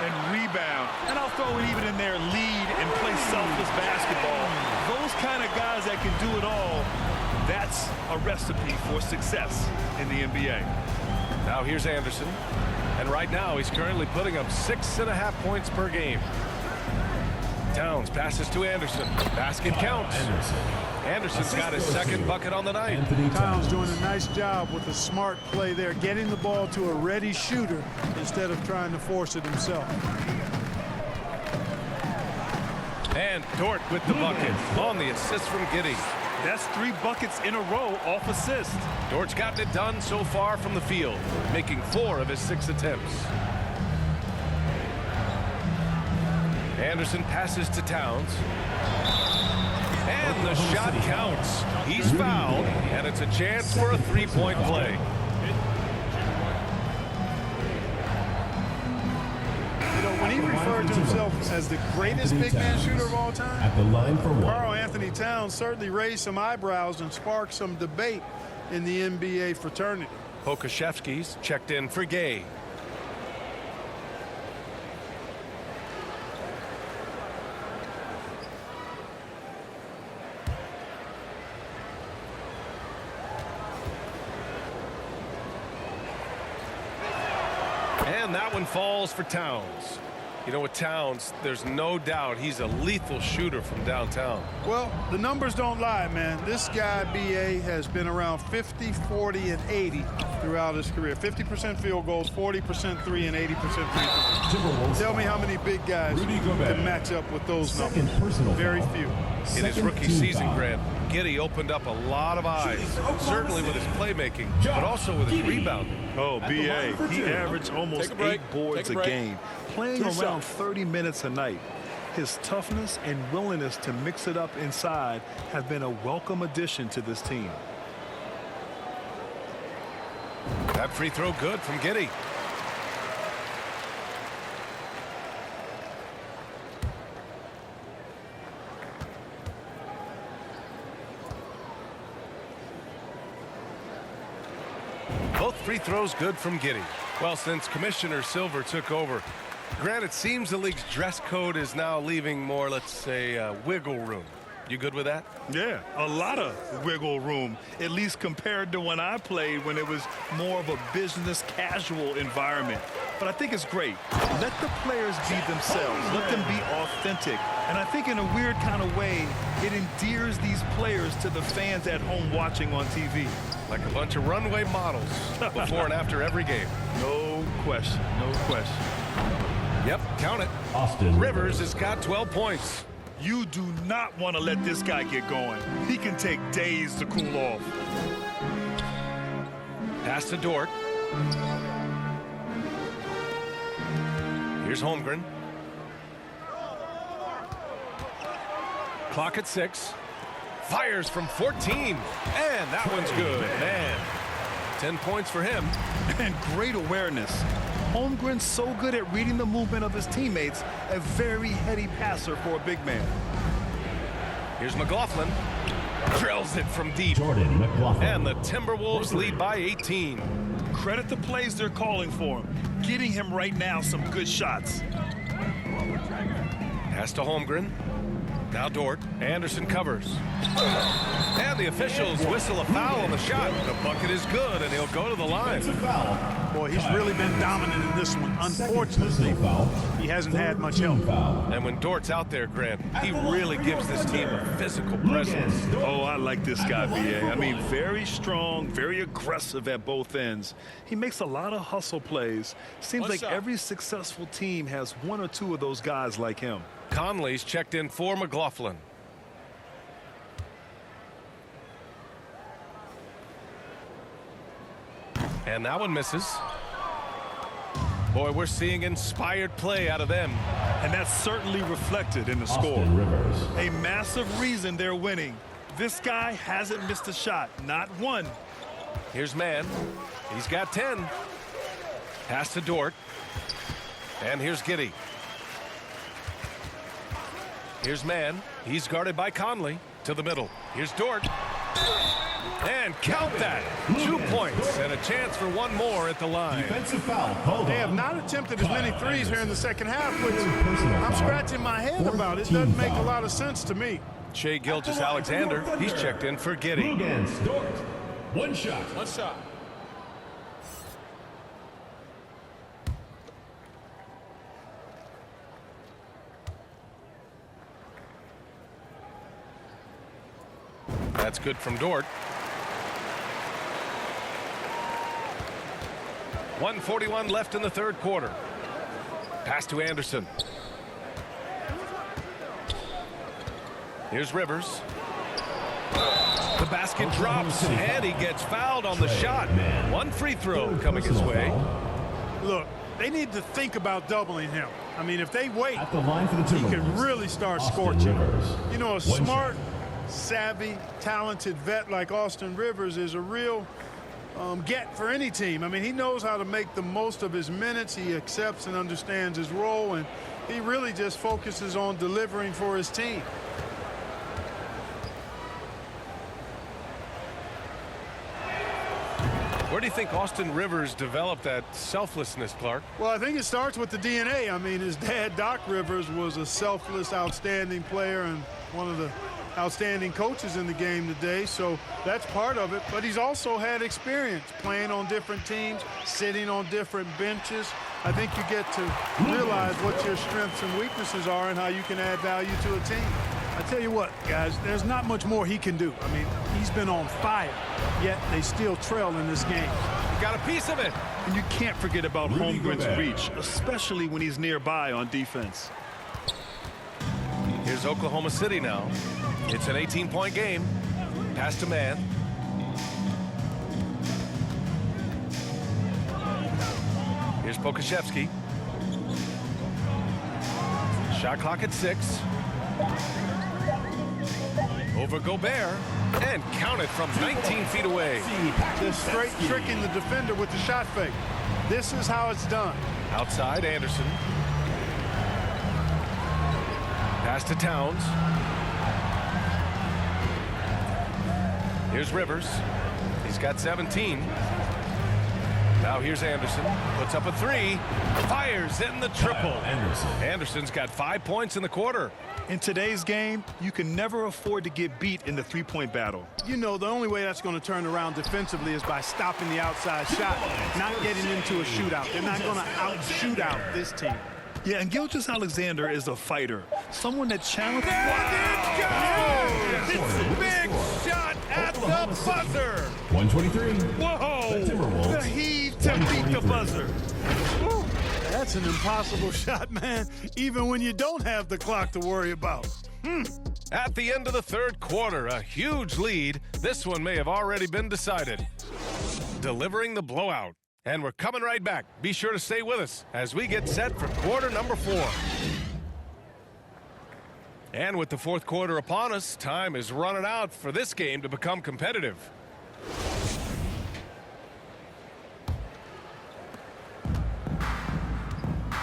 and rebound. And I'll throw it even in there, lead and play selfless basketball. Those kind of guys that can do it all, that's a recipe for success in the NBA. Now here's Anderson. And right now he's currently putting up 6.5 points per game. Towns passes to Anderson. Basket counts. Anderson's got his second bucket on the night. Towns doing a nice job with a smart play there, getting the ball to a ready shooter instead of trying to force it himself. And Dort with the bucket on the assist from Giddey. That's 3 buckets in a row off assist. Dort's gotten it done so far from the field, making 4 of his 6 attempts. Anderson passes to Towns. And the shot counts. He's fouled, and it's a chance for a 3-point play. You know, when he referred to himself as the greatest big man shooter of all time, at the line for 1. Karl Anthony Towns certainly raised some eyebrows and sparked some debate in the NBA fraternity. Pokuševski's checked in for Gay. And that one falls for Towns. You know, with Towns, there's no doubt he's a lethal shooter from downtown. Well, the numbers don't lie, man. This guy, B.A., has been around 50, 40, and 80 throughout his career. 50% field goals, 40% 3, and 80% free throws. Tell me how many big guys can match up with those numbers. Very few. In his rookie season, Grant, Giddey opened up a lot of eyes, certainly with his playmaking, but also with his rebounding. Oh, B.A., he averaged almost 8 boards a game, playing around 30 minutes a night. His toughness and willingness to mix it up inside have been a welcome addition to this team. That free throw good from Giddey. Both free throws good from Giddey. Well, since Commissioner Silver took over, Grant, it seems the league's dress code is now leaving more, let's say, wiggle room. You good with that? Yeah, a lot of wiggle room, at least compared to when I played, when it was more of a business casual environment. But I think it's great. Let the players be themselves. Let them be authentic. And I think in a weird kind of way, it endears these players to the fans at home watching on TV. Like a bunch of runway models before and after every game. No question, no question. Yep, count it. Austin Rivers has got 12 points. You do not want to let this guy get going. He can take days to cool off. Pass to Dort. Here's Holmgren. Clock at 6. Fires from 14. And that one's good. Man, 10 points for him. And great awareness. Holmgren's so good at reading the movement of his teammates, a very heady passer for a big man. Here's McLaughlin. Drills it from deep. Jordan McLaughlin. And the Timberwolves lead by 18. Credit the plays they're calling for him. Getting him right now some good shots. Pass to Holmgren. Now Dort. Anderson covers. And the officials whistle a foul on the shot. The bucket is good, and he'll go to the line. Boy, he's really been dominant in this one. Unfortunately, he hasn't had much help. And when Dort's out there, Grant, he really gives this team a physical presence. Oh, I like this guy, B.A. I mean, very strong, very aggressive at both ends. He makes a lot of hustle plays. Seems like every successful team has 1 or 2 of those guys like him. Conley's checked in for McLaughlin. And that one misses. Boy, we're seeing inspired play out of them. And that's certainly reflected in the score. Rivers. A massive reason they're winning. This guy hasn't missed a shot, not one. Here's Mann. He's got 10. Pass to Dort. And here's Giddey. Here's Mann. He's guarded by Conley. To the middle. Here's Dort. And count that. 2 points and a chance for one more at the line. Defensive foul called. They have not attempted as many threes here in the second half, which I'm scratching my head about. It doesn't make a lot of sense to me. Shai Gilgeous-Alexander, he's checked in for Giddey. Against Dort. One shot. One shot. That's good from Dort. 1:41 left in the third quarter. Pass to Anderson. Here's Rivers. The basket drops, and he gets fouled on the shot. One free throw coming his way. Look, they need to think about doubling him. I mean, if they wait, At the line for the he can Timberwolves, really start Austin scorching. Rivers. You know, a One smart, savvy, talented vet like Austin Rivers is a real get for any team. I mean, he knows how to make the most of his minutes. He accepts and understands his role, and he really just focuses on delivering for his team. Where do you think Austin Rivers developed that selflessness, Clark? Well, I think it starts with the DNA. I mean, his dad, Doc Rivers, was a selfless, outstanding player and one of the outstanding coaches in the game today, so that's part of it. But he's also had experience playing on different teams, sitting on different benches. I think you get to realize what your strengths and weaknesses are and how you can add value to a team. I tell you what, guys, there's not much more he can do. I mean, he's been on fire, yet they still trail in this game. He got a piece of it. And you can't forget about Holmgren's reach, especially when he's nearby on defense. Here's Oklahoma City now. It's an 18-point game. Pass to man. Here's Pokashevsky. Shot clock at 6. Over Gobert. And count it from 19 feet away. Just straight tricking the defender with the shot fake. This is how it's done. Outside, Anderson. Pass to Towns. Here's Rivers. He's got 17. Now here's Anderson. Puts up a 3. Fires in the triple. Anderson's got 5 points in the quarter. In today's game, you can never afford to get beat in the three-point battle. You know, the only way that's going to turn around defensively is by stopping the outside shot, not getting into a shootout. They're not going to out-shoot out this team. Yeah, and Gilgeous-Alexander is a fighter, someone that challenges. It's a big shot at the buzzer. 123. Whoa! The Timberwolves. The heave to beat the buzzer. Woo. That's an impossible shot, man, even when you don't have the clock to worry about. At the end of the third quarter, a huge lead. This one may have already been decided. Delivering the blowout. And we're coming right back. Be sure to stay with us as we get set for quarter number 4. And with the fourth quarter upon us, time is running out for this game to become competitive.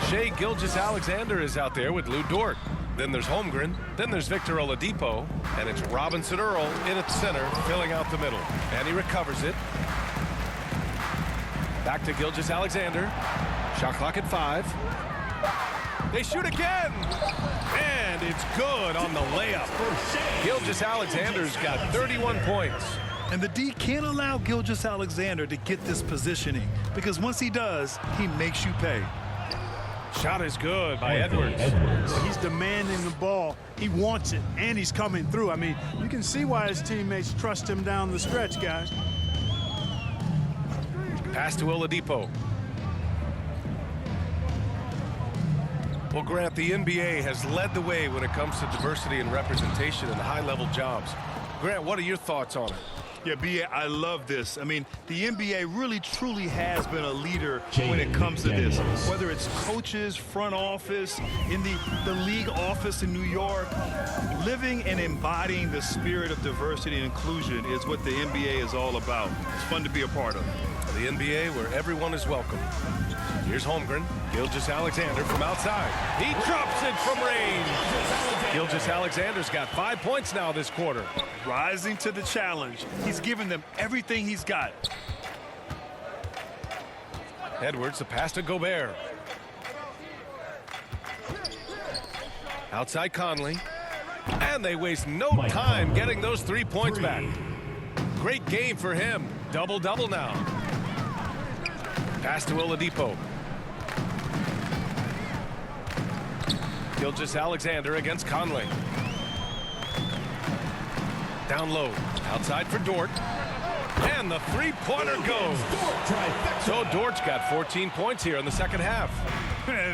Shai Gilgeous-Alexander is out there with Lou Dort. Then there's Holmgren. Then there's Victor Oladipo. And it's Robinson Earl in at center, filling out the middle. And he recovers it. Back to Gilgeous-Alexander. Shot clock at 5. They shoot again. And it's good on the layup. Gilgeous-Alexander's got 31 points. And the D can't allow Gilgeous-Alexander to get this positioning, because once he does, he makes you pay. Shot is good by Edwards. He's demanding the ball. He wants it, and he's coming through. I mean, you can see why his teammates trust him down the stretch, guys. Pass to Oladipo. Well, Grant, the NBA has led the way when it comes to diversity and representation in high-level jobs. Grant, what are your thoughts on it? Yeah, B.A., I love this. I mean, the NBA really, truly has been a leader when it comes to this. Whether it's coaches, front office, in the league office in New York, living and embodying the spirit of diversity and inclusion is what the NBA is all about. It's fun to be a part of. The NBA where everyone is welcome. Here's Holmgren. Gilgeous-Alexander from outside. He drops it from range. Gilgeous-Alexander's got 5 points now this quarter. Rising to the challenge. He's given them everything he's got. Edwards, the pass to Gobert. Outside Conley. And they waste no time getting those 3 points back. Great game for him. Double-double now. Pass to Oladipo. Gilgeous-Alexander against Conley. Down low. Outside for Dort. And the three-pointer goes. So Dort's got 14 points here in the second half.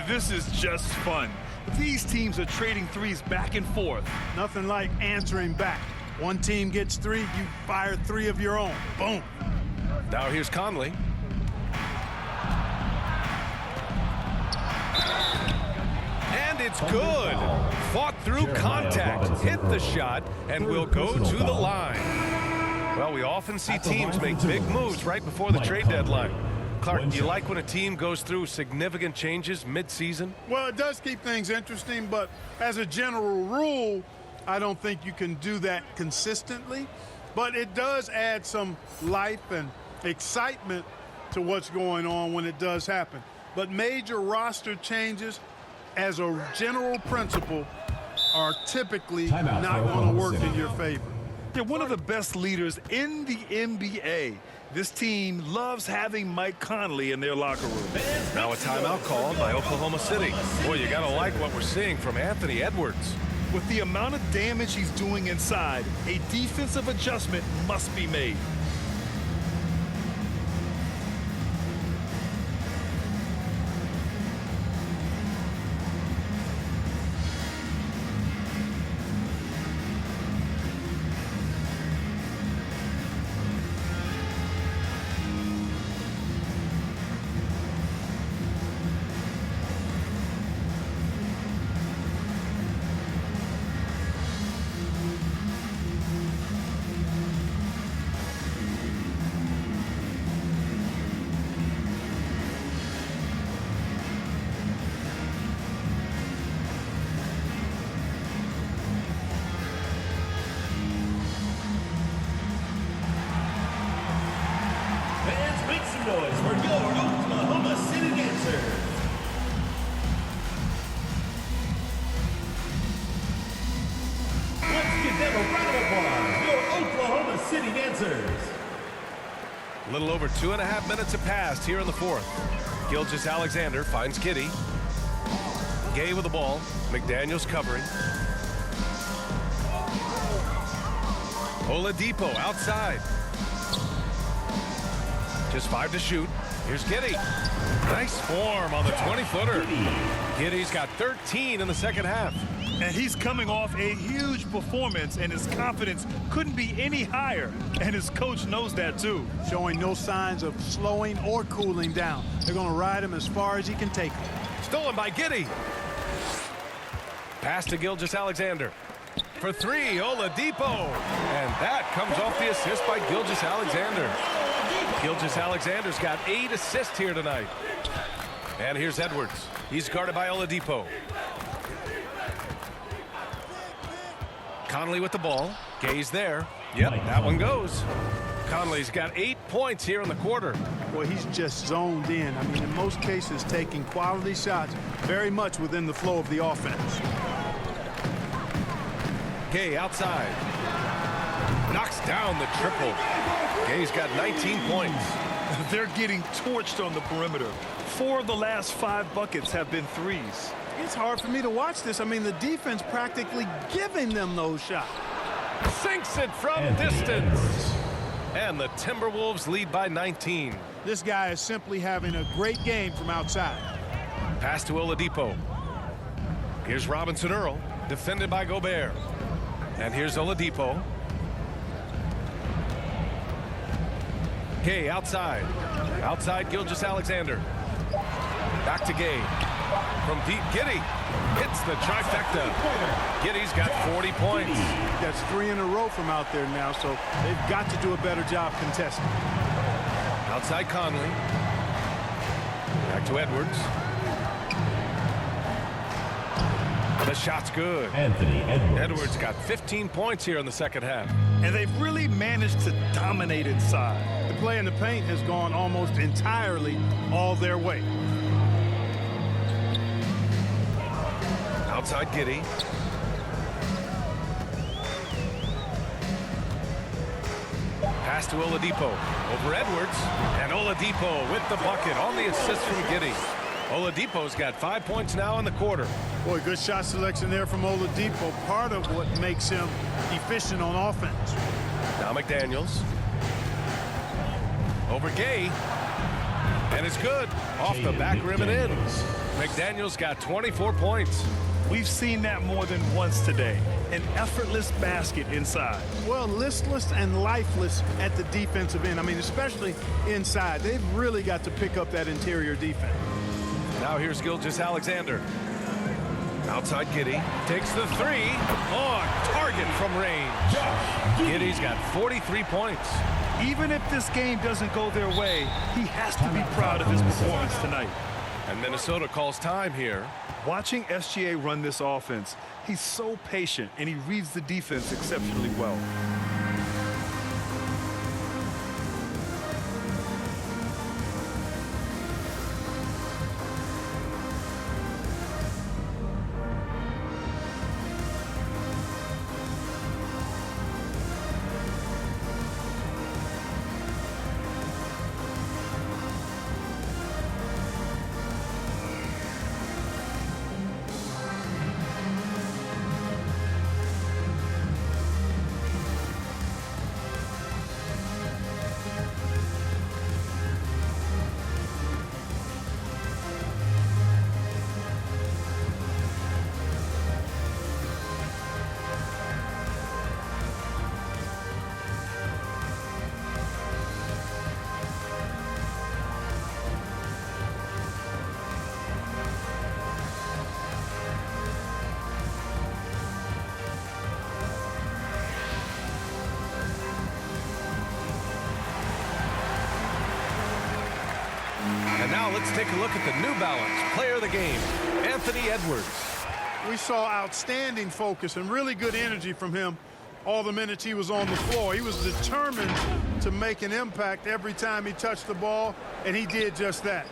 This is just fun. These teams are trading threes back and forth. Nothing like answering back. One team gets 3, you fire 3 of your own. Boom. Now here's Conley. And it's good. Fought through contact, hit the shot, and will go to the line. Well, we often see teams make big moves right before the trade deadline. Clark, do you like when a team goes through significant changes mid-season? Well, it does keep things interesting, but as a general rule, I don't think you can do that consistently. But it does add some life and excitement to what's going on when it does happen. But major roster changes, as a general principle, are typically not going to work in your favor. They're one of the best leaders in the NBA. This team loves having Mike Conley in their locker room. Now a timeout called by Oklahoma City. Boy, you got to like what we're seeing from Anthony Edwards. With the amount of damage he's doing inside, a defensive adjustment must be made. Noise for your Oklahoma City Dancers. Let's give them a round of applause, your Oklahoma City Dancers. A little over 2.5 minutes have passed here in the fourth. Gilgeous-Alexander finds Giddey. Gay with the ball. McDaniels covering. Oladipo outside. Just 5 to shoot. Here's Giddey. Nice form on the 20-footer. Giddey's got 13 in the second half. And he's coming off a huge performance, and his confidence couldn't be any higher. And his coach knows that, too. Showing no signs of slowing or cooling down. They're going to ride him as far as he can take him. Stolen by Giddey. Pass to Gilgeous-Alexander. For 3, Oladipo. And that comes off the assist by Gilgeous-Alexander. Gilgeous-Alexander's got 8 assists here tonight. And here's Edwards. He's guarded by Oladipo. Conley with the ball. Gay's there. Yep, that one goes. Conley's got 8 points here in the quarter. Well, he's just zoned in. I mean, in most cases, taking quality shots very much within the flow of the offense. Gay outside. Knocks down the triple. Gay's got 19 points. They're getting torched on the perimeter. 4 of the last 5 buckets have been threes. It's hard for me to watch this. I mean, the defense practically giving them those shots. Sinks it from distance. And the Timberwolves lead by 19. This guy is simply having a great game from outside. Pass to Oladipo. Here's Robinson Earl, defended by Gobert. And here's Oladipo. Gay outside. Outside Gilgeous-Alexander. Back to Gay. From deep, Giddey hits the trifecta. Giddey's got 40 points. That's 3 in a row from out there now, so they've got to do a better job contesting. Outside Conley. Back to Edwards. The shot's good. Anthony Edwards. Edwards got 15 points here in the second half. And they've really managed to dominate inside. The play in the paint has gone almost entirely all their way. Outside Giddey. Pass to Oladipo. Over Edwards. And Oladipo with the bucket on the assist from Giddey. Oladipo's got 5 points now in the quarter. Boy, good shot selection there from Oladipo. Part of what makes him efficient on offense. Now McDaniels. Over Gay. And it's good. Off the back rim and in. McDaniels got 24 points. We've seen that more than once today. An effortless basket inside. Well, listless and lifeless at the defensive end. I mean, especially inside. They've really got to pick up that interior defense. Now here's Gilgeous-Alexander. Outside Giddey. Takes the three. Oh, target from range. Giddey's got 43 points. Even if this game doesn't go their way, he has to be proud of his performance tonight. And Minnesota calls time here. Watching SGA run this offense, he's so patient and he reads the defense exceptionally well. And now let's take a look at the New Balance player of the game, Anthony Edwards. We saw outstanding focus and really good energy from him all the minutes he was on the floor. He was determined to make an impact every time he touched the ball, and he did just that.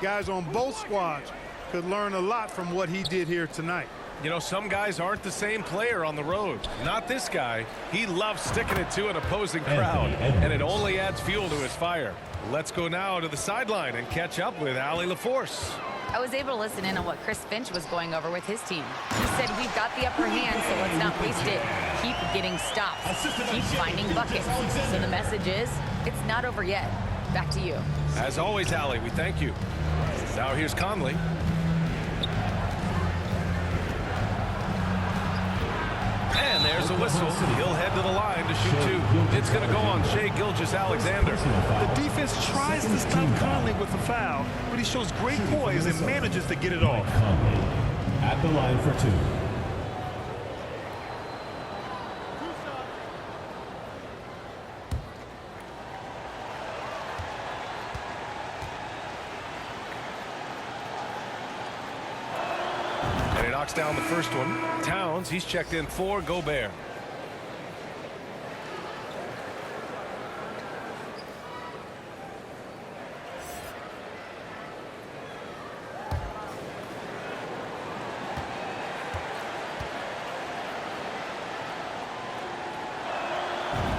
Guys on both squads could learn a lot from what he did here tonight. You know, some guys aren't the same player on the road. Not this guy. He loves sticking it to an opposing crowd, and it only adds fuel to his fire. Let's go now to the sideline and catch up with Allie LaForce. I was able to listen in on what Chris Finch was going over with his team. He said, we've got the upper hand, so let's not waste it. Keep getting stops. Keep finding buckets. So the message is, it's not over yet. Back to you. As always, Allie, we thank you. Now here's Conley. And there's a whistle. He'll head to the line to shoot two. It's going to go on Shai Gilgeous-Alexander. The defense tries to stop Conley with the foul, but he shows great poise and manages to get it off. Conley at the line for two. Knocks down the first one. Towns, he's checked in for Gobert.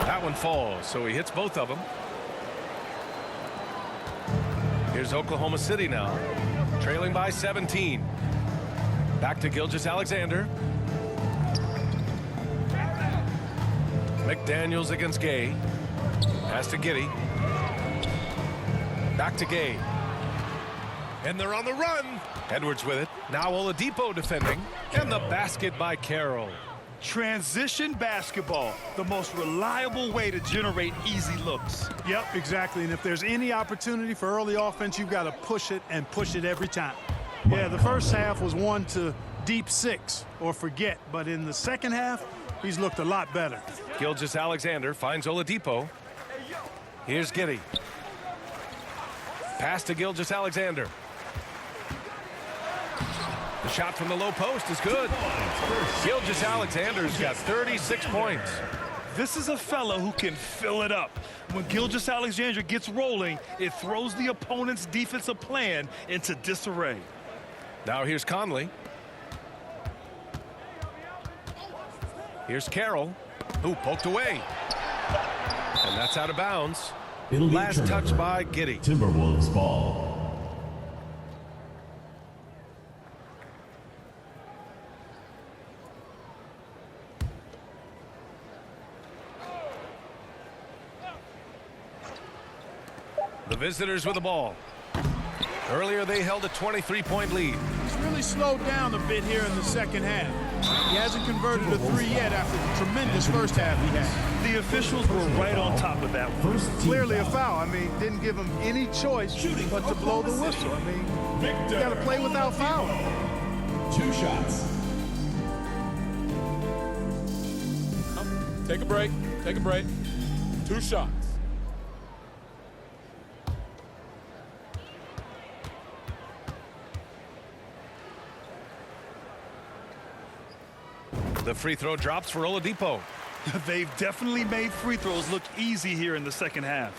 That one falls, so he hits both of them. Here's Oklahoma City now, trailing by 17. Back to Gilgeous-Alexander. McDaniels against Gay. Pass to Giddey. Back to Gay. And they're on the run. Edwards with it. Now Oladipo defending. And the basket by Carroll. Transition basketball, the most reliable way to generate easy looks. Yep, exactly. And if there's any opportunity for early offense, you've got to push it and push it every time. Yeah, the first half was one to deep six or forget, but in the second half, he's looked a lot better. Gilgeous-Alexander finds Oladipo. Here's Giddey. Pass to Gilgeous-Alexander. The shot from the low post is good. Gilgeous-Alexander's got 36 points. This is a fellow who can fill it up. When Gilgeous-Alexander gets rolling, it throws the opponent's defensive plan into disarray. Now here's Conley. Here's Carroll, who poked away. And that's out of bounds. Last touch by Giddey. Timberwolves ball. The visitors with the ball. Earlier they held a 23-point lead. He's really slowed down a bit here in the second half. He hasn't converted a three yet after the tremendous first half he had. The officials were right on top of that one. Clearly a foul. I mean, didn't give him any choice but to blow the whistle. I mean, you got to play without fouling. 2 shots. Take a break. Take a break. 2 shots. The free throw drops for Oladipo. They've definitely made free throws look easy here in the second half.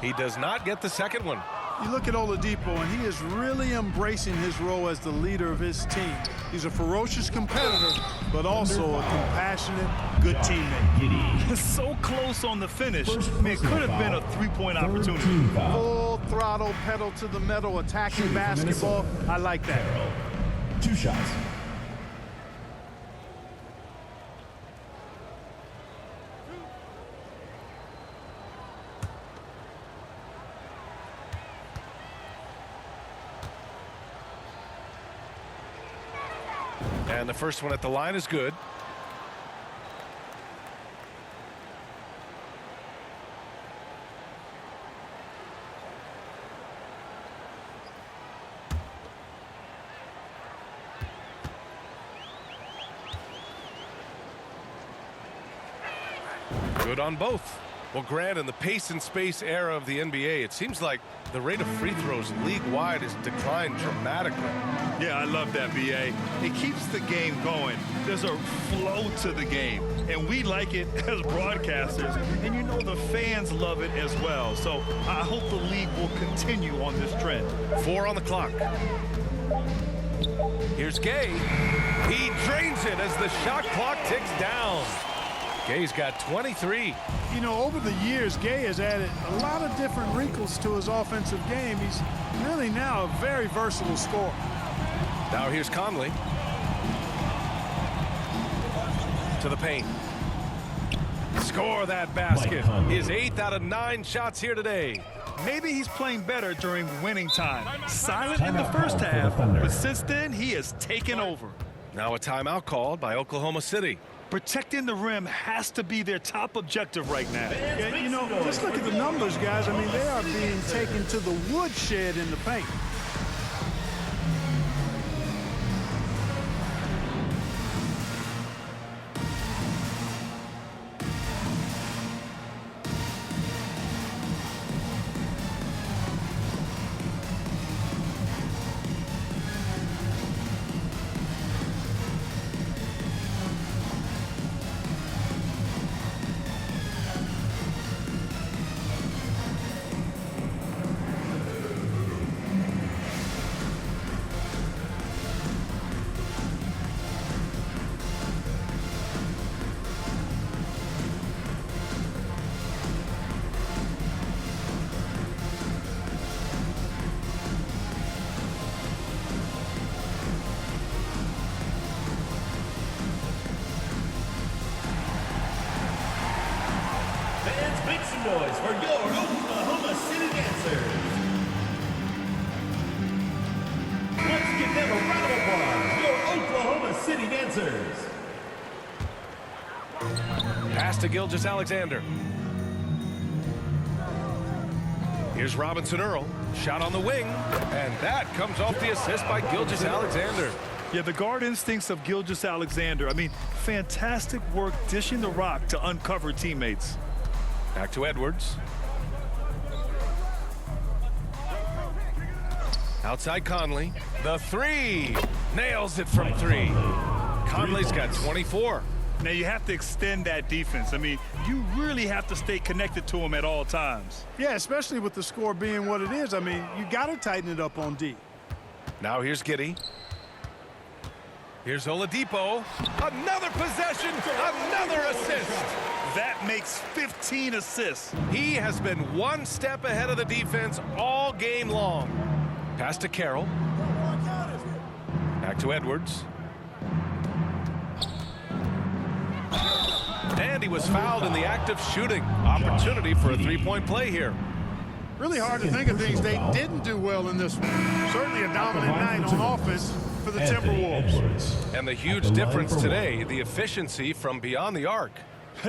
He does not get the second one. You look at Oladipo, and he is really embracing his role as the leader of his team. He's a ferocious competitor, but also a compassionate, good teammate. So close on the finish. I mean, it could have been a three-point opportunity. Full throttle, pedal to the metal, attacking basketball. I like that. 2 shots. And the first one at the line is good. Good on both. Well, Grant, in the pace and space era of the NBA, it seems like the rate of free throws league-wide has declined dramatically. Yeah, I love that, B.A. It keeps the game going. There's a flow to the game, and we like it as broadcasters, and you know the fans love it as well. So I hope the league will continue on this trend. 4 on the clock. Here's Gay. He drains it as the shot clock ticks down. Gay's got 23. You know, over the years, Gay has added a lot of different wrinkles to his offensive game. He's really now a very versatile scorer. Now here's Conley. To the paint. Score that basket. His 8th out of 9 shots here today. Maybe he's playing better during winning time. Silent in the first half, but since then, he has taken over. Now a timeout called by Oklahoma City. Protecting the rim has to be their top objective right now. Yeah, you know, just look at the numbers, guys. I mean, they are being taken to the woodshed in the paint. Make some noise for your Oklahoma City Dancers. Let's give them a round of applause. Your Oklahoma City Dancers. Pass to Gilgeous-Alexander. Here's Robinson Earl. Shot on the wing, and that comes off the assist by Gilgeous-Alexander. Yeah, the guard instincts of Gilgeous-Alexander. I mean, fantastic work dishing the rock to uncover teammates. Back to Edwards. Outside Conley. The three. Nails it from three. Conley's got 24. Now, you have to extend that defense. I mean, you really have to stay connected to him at all times. Yeah, especially with the score being what it is. I mean, you got to tighten it up on D. Now here's Giddey. Here's Oladipo. Another possession, another assist. That makes 15 assists. He has been one step ahead of the defense all game long. Pass to Carroll. Back to Edwards. And he was fouled in the act of shooting. Opportunity for a three-point play here. Really hard to think of things they didn't do well in this one. Certainly a dominant night on offense for the Timberwolves. And the huge difference today, the efficiency from beyond the arc.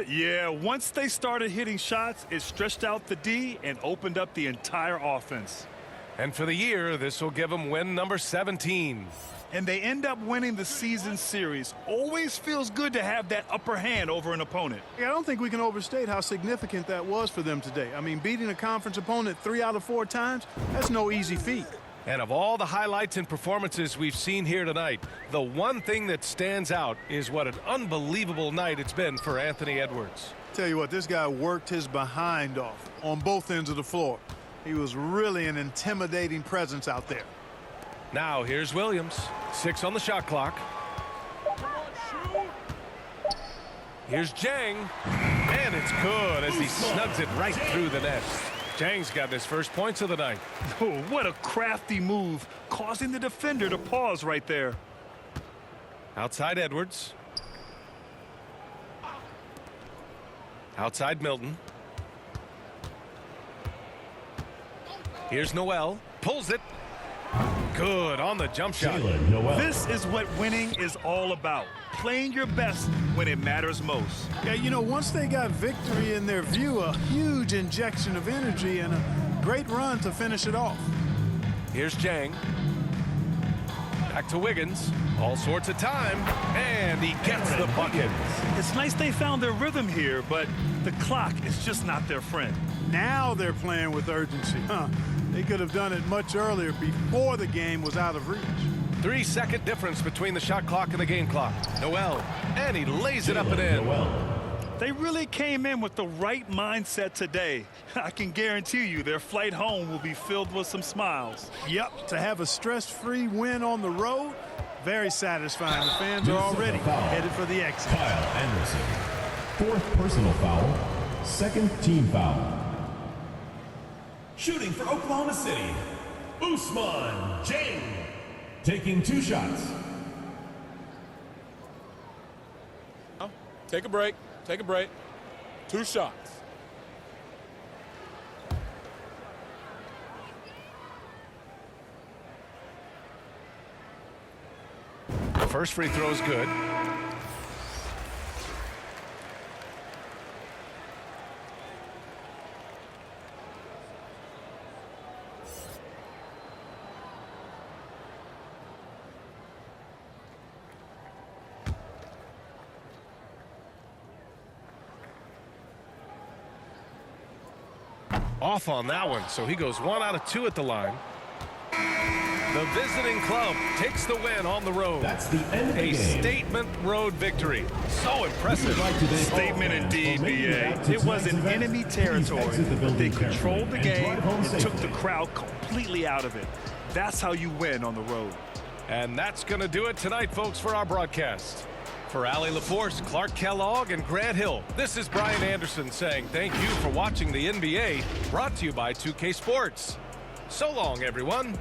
Yeah, once they started hitting shots, it stretched out the D and opened up the entire offense. And for the year, this will give them win number 17. And they end up winning the season series. Always feels good to have that upper hand over an opponent. I don't think we can overstate how significant that was for them today. I mean, beating a conference opponent 3 out of 4 times, that's no easy feat. And of all the highlights and performances we've seen here tonight, the one thing that stands out is what an unbelievable night it's been for Anthony Edwards. Tell you what, this guy worked his behind off on both ends of the floor. He was really an intimidating presence out there. Now here's Williams. 6 on the shot clock. Here's Jang. And it's good as he snugs it right through the net. Jang's got his first points of the night. Oh, what a crafty move, causing the defender to pause right there. Outside Edwards. Outside Milton. Here's Noel. Pulls it. Good on the jump shot. This is what winning is all about. Playing your best when it matters most. Yeah, you know, once they got victory in their view, a huge injection of energy and a great run to finish it off. Here's Jang. Back to Wiggins. All sorts of time. And he gets the bucket. It's nice they found their rhythm here, but the clock is just not their friend. Now they're playing with urgency. They could have done it much earlier before the game was out of reach. 3-second difference between the shot clock and the game clock. Noel. And he lays it up and in. They really came in with the right mindset today. I can guarantee you their flight home will be filled with some smiles. Yep, to have a stress-free win on the road, very satisfying. The fans are already headed for the exit. Kyle Anderson. 4th personal foul. 2nd team foul. Shooting for Oklahoma City, Ousmane Dieng. Taking 2 shots. Take a break. Take a break. 2 shots. The first free throw is good. Off on that one, so he goes 1 out of 2 at the line. The visiting club takes the win on the road. That's the end of the game. Statement road victory. So impressive. Statement indeed, BA. It was in enemy territory, but they controlled the game and took the crowd completely out of it. That's how you win on the road. And that's going to do it tonight, folks, for our broadcast. For Allie LaForce, Clark Kellogg, and Grant Hill, this is Brian Anderson saying thank you for watching the NBA, brought to you by 2K Sports. So long, everyone.